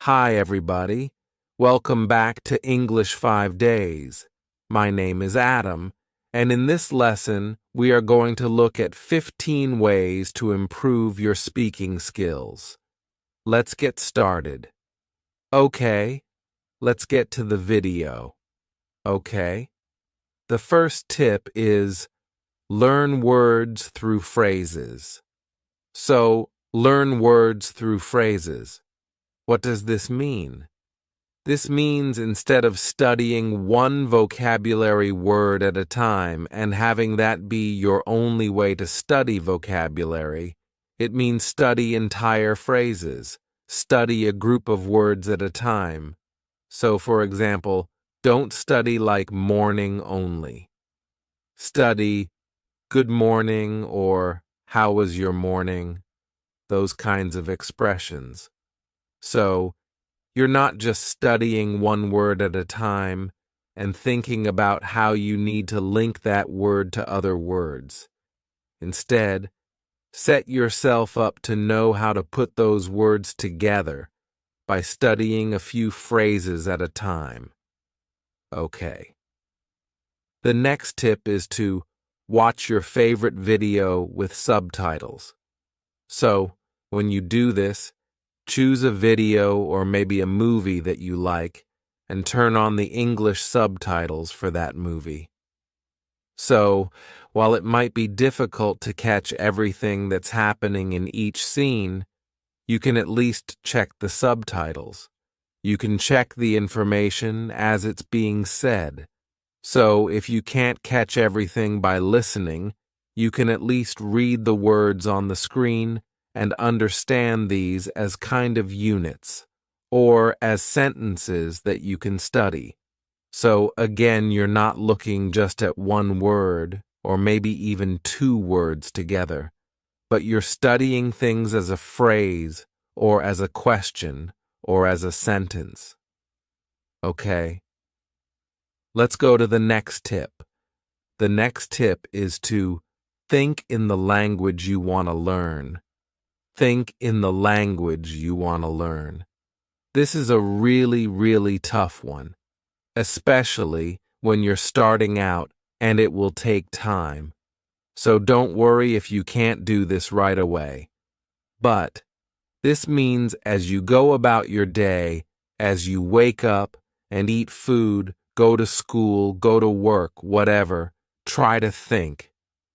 Hi, everybody. Welcome back to English 5 Days. My name is Adam, and in this lesson, we are going to look at 15 ways to improve your speaking skills. Let's get started. Okay, let's get to the video. Okay? The first tip is learn words through phrases. So, learn words through phrases. What does this mean? This means instead of studying one vocabulary word at a time and having that be your only way to study vocabulary, it means study entire phrases, study a group of words at a time. So, for example, don't study like morning only. Study good morning or how was your morning, those kinds of expressions. So, you're not just studying one word at a time and thinking about how you need to link that word to other words. Instead, set yourself up to know how to put those words together by studying a few phrases at a time. Okay. The next tip is to watch your favorite video with subtitles. So, when you do this, choose a video or maybe a movie that you like and turn on the English subtitles for that movie. So, while it might be difficult to catch everything that's happening in each scene, you can at least check the subtitles. You can check the information as it's being said. So, if you can't catch everything by listening, you can at least read the words on the screen and understand these as kind of units, or as sentences that you can study. So again, you're not looking just at one word, or maybe even two words together, but you're studying things as a phrase, or as a question, or as a sentence. Okay? Let's go to the next tip. The next tip is to think in the language you want to learn. Think in the language you want to learn. This is a really tough one, especially when you're starting out and it will take time. So don't worry if you can't do this right away. But this means as you go about your day, as you wake up and eat food, go to school, go to work, whatever, try to think.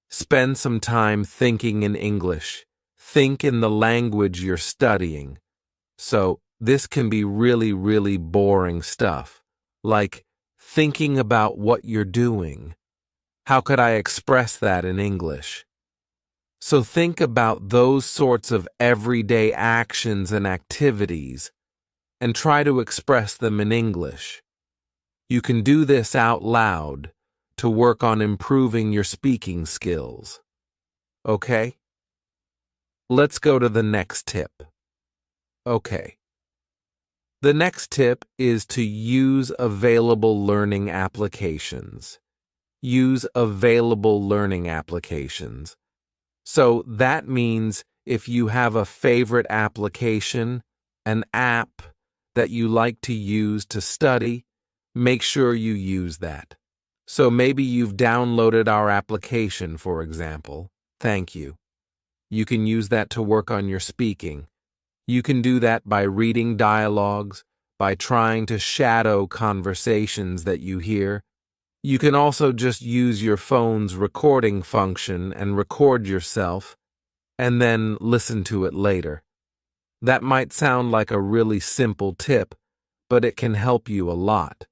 Spend some time thinking in English. Think in the language you're studying. So this can be really boring stuff, like thinking about what you're doing. How could I express that in English? So think about those sorts of everyday actions and activities and try to express them in English. You can do this out loud to work on improving your speaking skills. Okay? Let's go to the next tip. Okay. The next tip is to use available learning applications. Use available learning applications. So that means if you have a favorite application, an app that you like to use to study, make sure you use that. So maybe you've downloaded our application, for example. Thank you. You can use that to work on your speaking. You can do that by reading dialogues, by trying to shadow conversations that you hear. You can also just use your phone's recording function and record yourself, and then listen to it later. That might sound like a really simple tip, but it can help you a lot.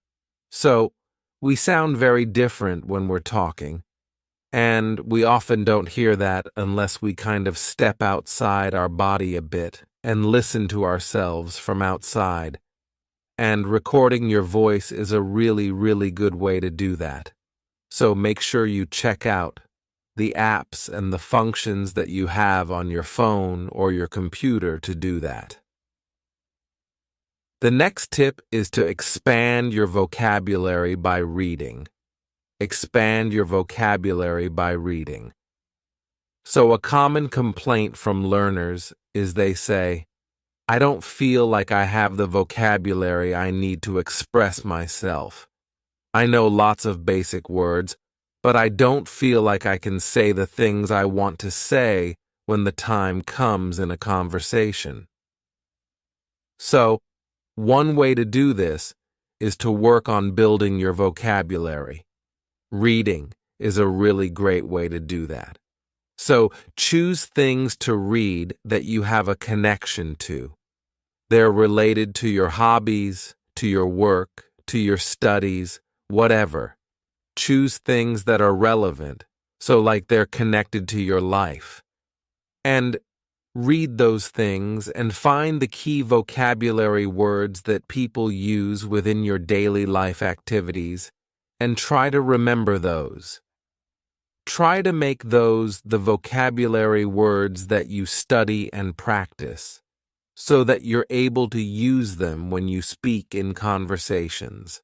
So, we sound very different when we're talking. And we often don't hear that unless we kind of step outside our body a bit and listen to ourselves from outside. And recording your voice is a really good way to do that. So make sure you check out the apps and the functions that you have on your phone or your computer to do that. The next tip is to expand your vocabulary by reading. Expand your vocabulary by reading. So a common complaint from learners is they say, I don't feel like I have the vocabulary I need to express myself. I know lots of basic words, but I don't feel like I can say the things I want to say when the time comes in a conversation. So, one way to do this is to work on building your vocabulary. Reading is a really great way to do that. So, choose things to read that you have a connection to. They're related to your hobbies, to your work, to your studies, whatever. Choose things that are relevant, so like they're connected to your life. And read those things and find the key vocabulary words that people use within your daily life activities and try to remember those. Try to make those the vocabulary words that you study and practice, so that you're able to use them when you speak in conversations.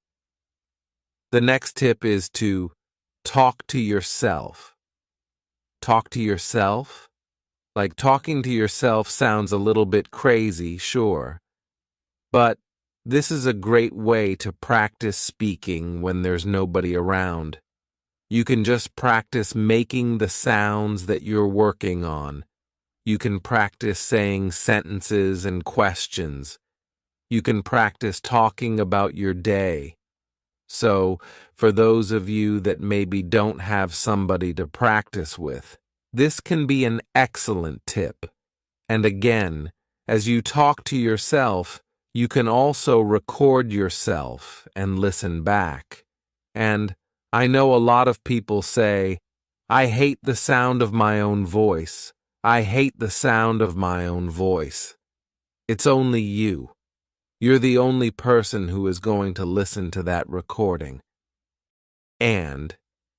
The next tip is to talk to yourself. Talk to yourself? Like talking to yourself sounds a little bit crazy, sure. But this is a great way to practice speaking when there's nobody around. You can just practice making the sounds that you're working on. You can practice saying sentences and questions. You can practice talking about your day. So, for those of you that maybe don't have somebody to practice with, this can be an excellent tip. And again, as you talk to yourself, you can also record yourself and listen back. And I know a lot of people say, I hate the sound of my own voice. I hate the sound of my own voice. It's only you. You're the only person who is going to listen to that recording. And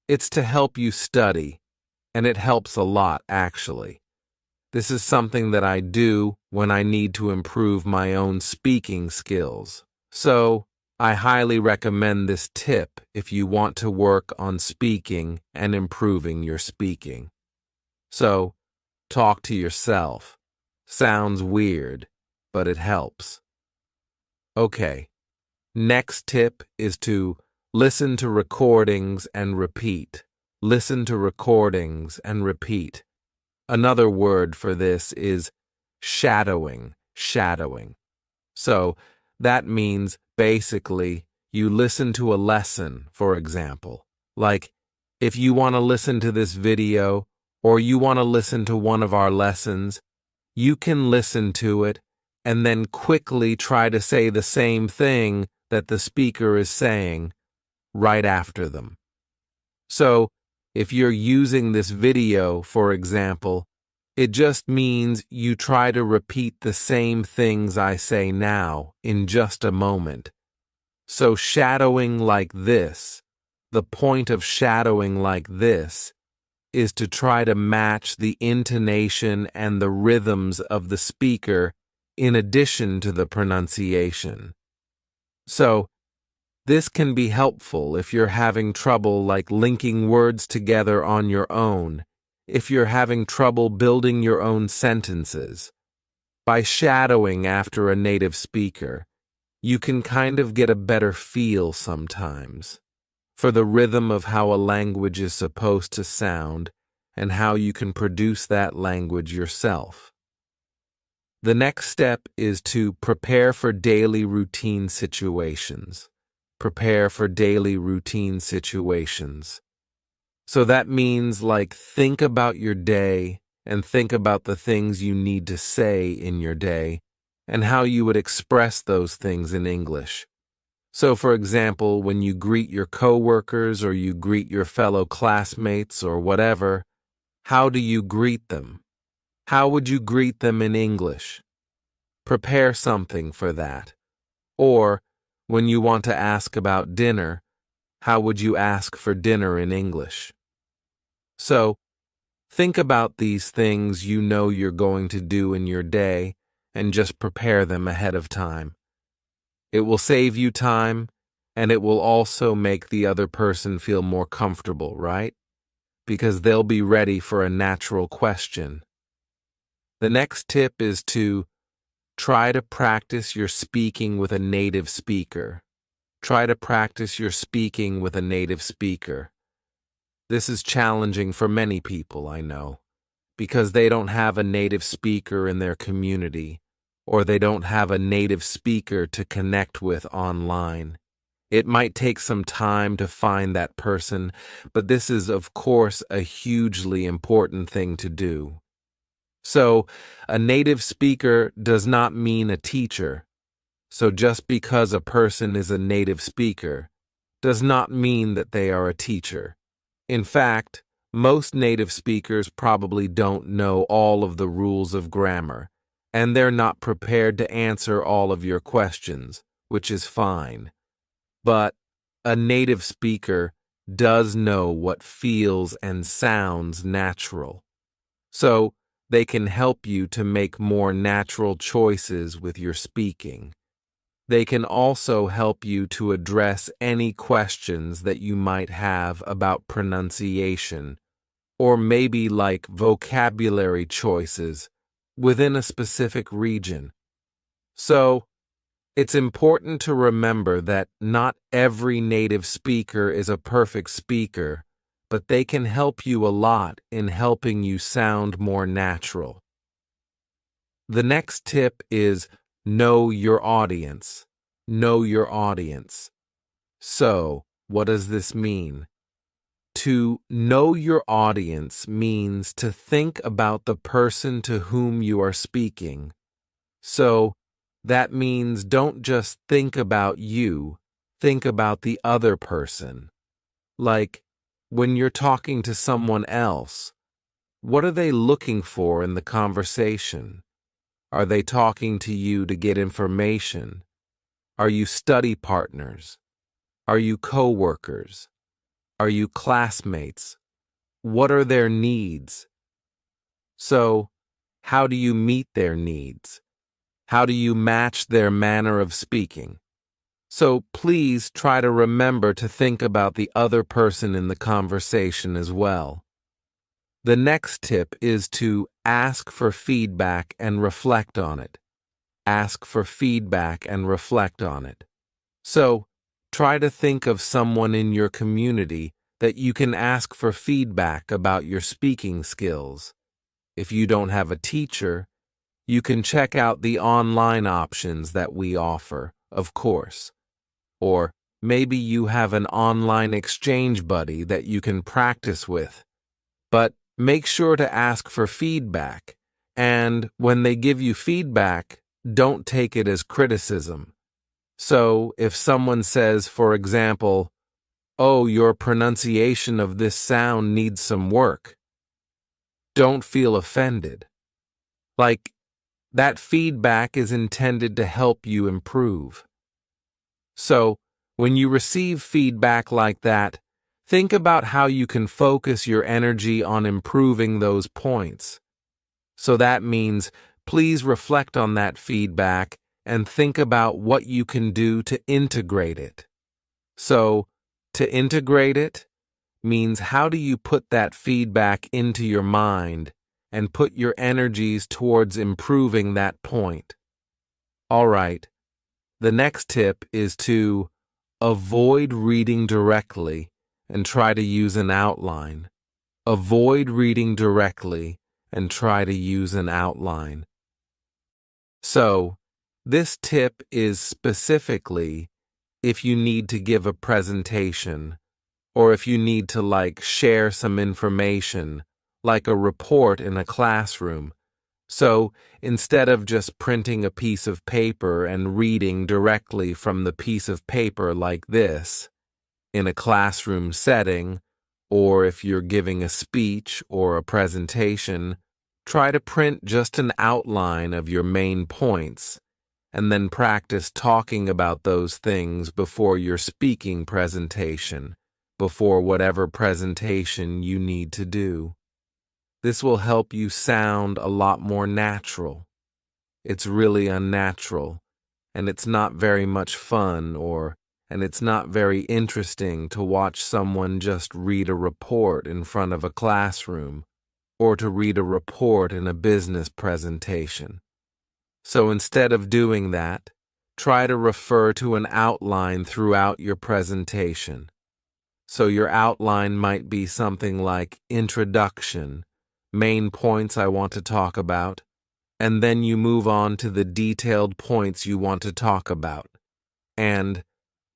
it's to help you study, and it helps a lot, actually. This is something that I do when I need to improve my own speaking skills. So, I highly recommend this tip if you want to work on speaking and improving your speaking. So, talk to yourself. Sounds weird, but it helps. Okay, next tip is to listen to recordings and repeat. Listen to recordings and repeat. Another word for this is shadowing. So, that means basically you listen to a lesson, for example. Like, if you want to listen to this video or you want to listen to one of our lessons, you can listen to it and then quickly try to say the same thing that the speaker is saying right after them. So, if you're using this video, for example, it just means you try to repeat the same things I say now in just a moment. So shadowing like this, the point of shadowing like this, is to try to match the intonation and the rhythms of the speaker in addition to the pronunciation. So, this can be helpful if you're having trouble like linking words together on your own, if you're having trouble building your own sentences. By shadowing after a native speaker, you can kind of get a better feel sometimes for the rhythm of how a language is supposed to sound and how you can produce that language yourself. The next step is to prepare for daily routine situations. Prepare for daily routine situations. So that means like think about your day and think about the things you need to say in your day and how you would express those things in English. So for example, when you greet your coworkers or you greet your fellow classmates or whatever, how do you greet them? How would you greet them in English? Prepare something for that. Or, when you want to ask about dinner, how would you ask for dinner in English? So, think about these things you know you're going to do in your day and just prepare them ahead of time. It will save you time, and it will also make the other person feel more comfortable, right? Because they'll be ready for a natural question. The next tip is to try to practice your speaking with a native speaker. Try to practice your speaking with a native speaker. This is challenging for many people, I know, because they don't have a native speaker in their community, or they don't have a native speaker to connect with online. It might take some time to find that person, but this is, of course, a hugely important thing to do. So, a native speaker does not mean a teacher. So just because a person is a native speaker does not mean that they are a teacher. In fact, most native speakers probably don't know all of the rules of grammar, and they're not prepared to answer all of your questions, which is fine. But a native speaker does know what feels and sounds natural. So they can help you to make more natural choices with your speaking. They can also help you to address any questions that you might have about pronunciation, or maybe like vocabulary choices within a specific region. So, it's important to remember that not every native speaker is a perfect speaker, but they can help you a lot in helping you sound more natural. The next tip is know your audience. Know your audience. So, what does this mean? To know your audience means to think about the person to whom you are speaking. So, that means don't just think about you, think about the other person. Like, when you're talking to someone else, what are they looking for in the conversation? Are they talking to you to get information? Are you study partners? Are you co-workers? Are you classmates? What are their needs? So, how do you meet their needs? How do you match their manner of speaking? So please try to remember to think about the other person in the conversation as well. The next tip is to ask for feedback and reflect on it. Ask for feedback and reflect on it. So, try to think of someone in your community that you can ask for feedback about your speaking skills. If you don't have a teacher, you can check out the online options that we offer, of course. Or maybe you have an online exchange buddy that you can practice with. But make sure to ask for feedback, and when they give you feedback, don't take it as criticism. So, if someone says, for example, "Oh, your pronunciation of this sound needs some work," don't feel offended. Like, that feedback is intended to help you improve. So, when you receive feedback like that, think about how you can focus your energy on improving those points. So that means please reflect on that feedback and think about what you can do to integrate it. So, to integrate it means how do you put that feedback into your mind and put your energies towards improving that point. All right, the next tip is to avoid reading directly and try to use an outline. Avoid reading directly and try to use an outline. So, this tip is specifically if you need to give a presentation or if you need to share some information, like a report in a classroom. So, instead of just printing a piece of paper and reading directly from the piece of paper like this, in a classroom setting, or if you're giving a speech or a presentation, try to print just an outline of your main points, and then practice talking about those things before your speaking presentation, before whatever presentation you need to do. This will help you sound a lot more natural. It's really unnatural, and it's not very much fun and it's not very interesting to watch someone just read a report in front of a classroom or to read a report in a business presentation. So instead of doing that, try to refer to an outline throughout your presentation. So your outline might be something like introduction, main points I want to talk about, and then you move on to the detailed points you want to talk about. And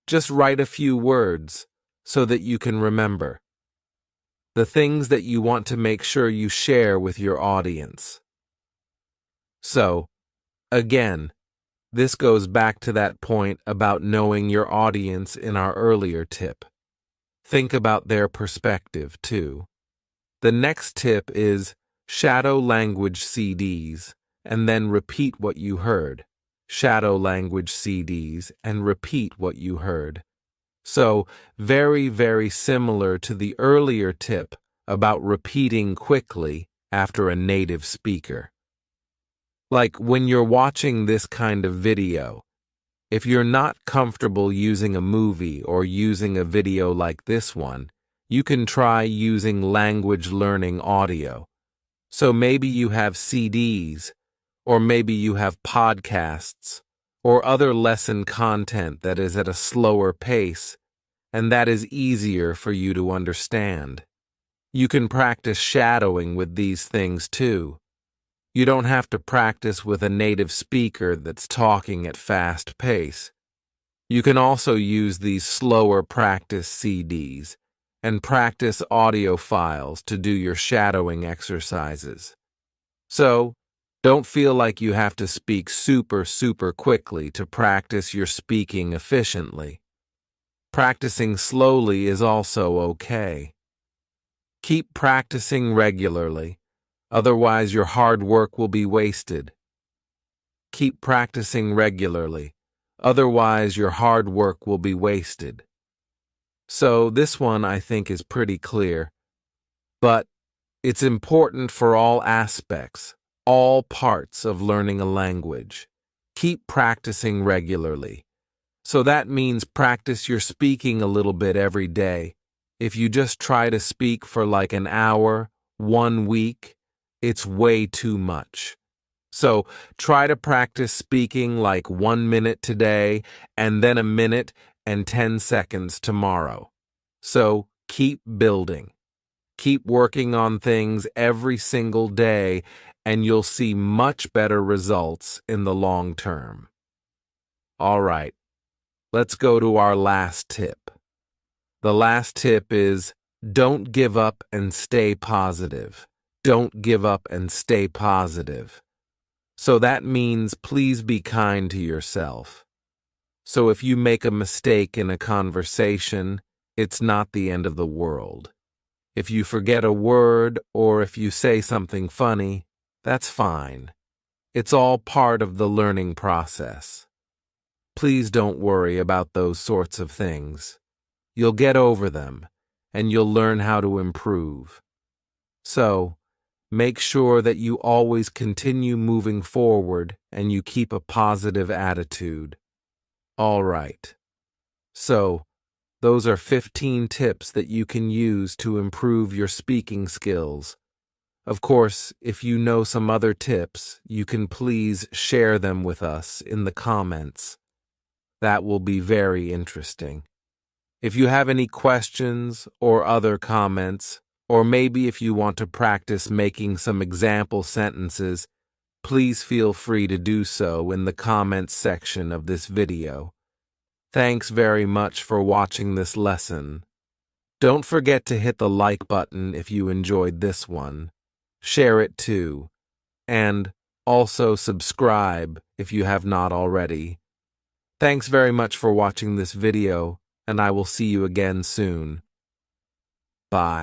just write a few words so that you can remember the things that you want to make sure you share with your audience. So, again, this goes back to that point about knowing your audience in our earlier tip. Think about their perspective, too. The next tip is shadow language CDs, and then repeat what you heard. Shadow language CDs, and repeat what you heard. So, very, very similar to the earlier tip about repeating quickly after a native speaker. Like when you're watching this kind of video, if you're not comfortable using a movie or using a video like this one, you can try using language learning audio. So maybe you have CDs, or maybe you have podcasts, or other lesson content that is at a slower pace, and that is easier for you to understand. You can practice shadowing with these things too. You don't have to practice with a native speaker that's talking at fast pace. You can also use these slower practice CDs and practice audio files to do your shadowing exercises. So, don't feel like you have to speak super quickly to practice your speaking efficiently. Practicing slowly is also okay. Keep practicing regularly. Otherwise, your hard work will be wasted. Keep practicing regularly. Otherwise, your hard work will be wasted. So this one I think is pretty clear. But it's important for all aspects, all parts of learning a language. Keep practicing regularly. So that means practice your speaking a little bit every day. If you just try to speak for like an hour, 1 week, it's way too much. So try to practice speaking like 1 minute today and then 1 minute and 10 seconds tomorrow. So keep building. Keep working on things every single day and you'll see much better results in the long term. All right, let's go to our last tip. The last tip is don't give up and stay positive. Don't give up and stay positive. So that means please be kind to yourself. So if you make a mistake in a conversation, it's not the end of the world. If you forget a word or if you say something funny, that's fine. It's all part of the learning process. Please don't worry about those sorts of things. You'll get over them, and you'll learn how to improve. So, make sure that you always continue moving forward and you keep a positive attitude. All right. So, those are 15 tips that you can use to improve your speaking skills. Of course, if you know some other tips, you can please share them with us in the comments. That will be very interesting. If you have any questions or other comments, or maybe if you want to practice making some example sentences, please feel free to do so in the comments section of this video. Thanks very much for watching this lesson. Don't forget to hit the like button if you enjoyed this one. Share it too. And also subscribe if you have not already. Thanks very much for watching this video, and I will see you again soon. Bye.